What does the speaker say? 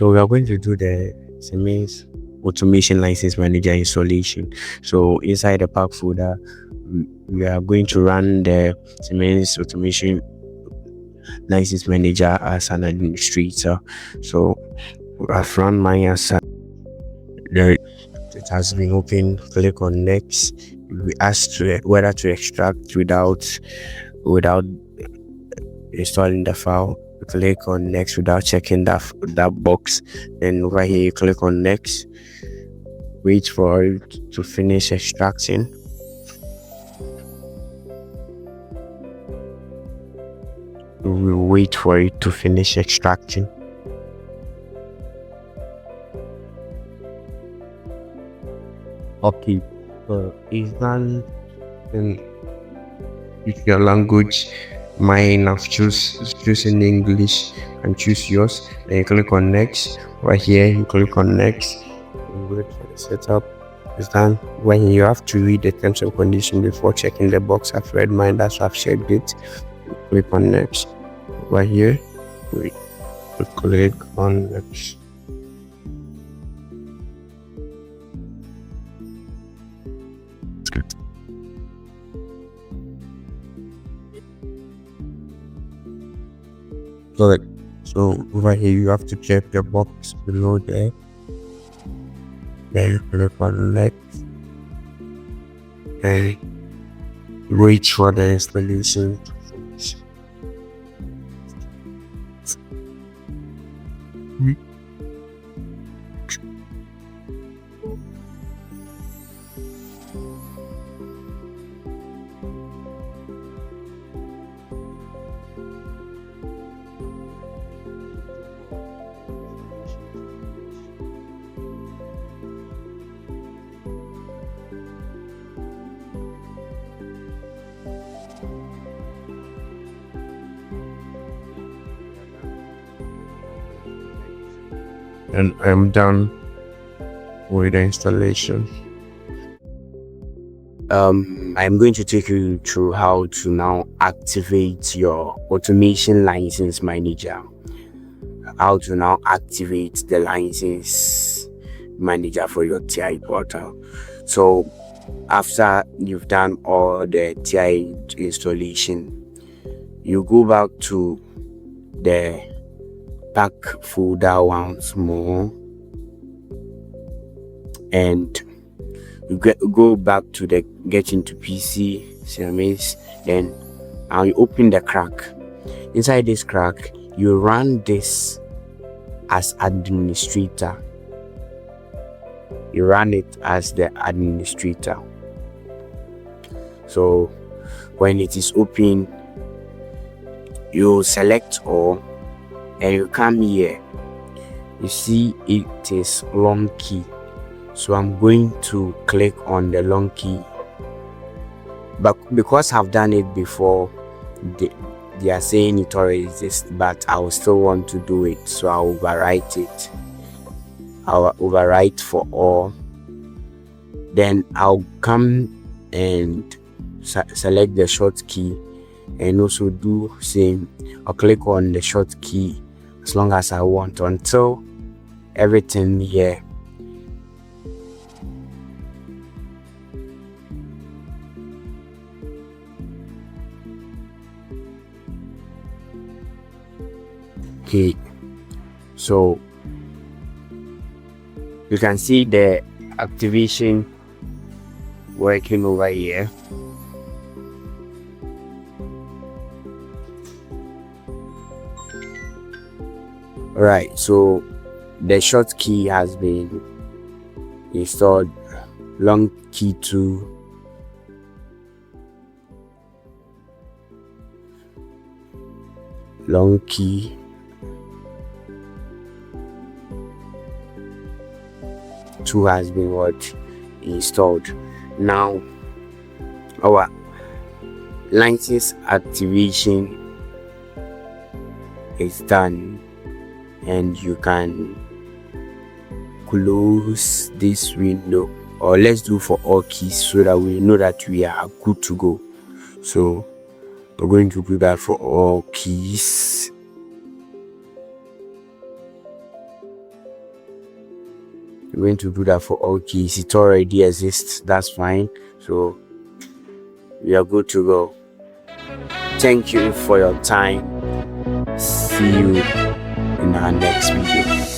So we are going to do the Siemens Automation License Manager installation. So inside the pack folder, we are going to run the Siemens Automation License Manager as an administrator. So I've run mine as it has been open. Click on next. We ask whether to extract without installing the file. Click on next without checking that box. Then over here you click on next. Wait for it to finish extracting. We will wait for it to finish extracting. Okay, so it's done. Then use your language. Mine, I've chosen English and choose yours. Then you click on next. Right here you click on next. Wait for the setup. It's done. When you have to read the terms and conditions before checking the box, I've read mine, that's why I've checked it. Click on next. Right here we click on next. So over here you have to check the box below there. Then you click on next and wait for the installation to finish. And I'm done with the installation. I'm going to take you through how to now activate your Automation License Manager. How to now activate the license manager for your TI portal. So after you've done all the TI installation, you go back to the pack folder once more and you go back to the get into PC Siemens. Then you open the crack. Inside this crack you run this as administrator. You run it as the administrator. So when it is open, you select all and you come here. You see it is long key, so I'm going to click on the long key, but because I've done it before, they are saying it already exists, but I will still want to do it, so I'll overwrite it. I'll overwrite for all. Then I'll come and select the short key and also do same. I'll click on the short key as long as I want until everything here okay. So you can see the activation working over here. Right, so the short key has been installed. Long key 2, long key 2 has been installed. Now our license activation is done, and you can close this window, or let's do for all keys so that we know that we are good to go. So we're going to do that for all keys. We're going to do that for all keys. It already exists, that's fine. So we are good to go. Thank you for your time. See you in our next video.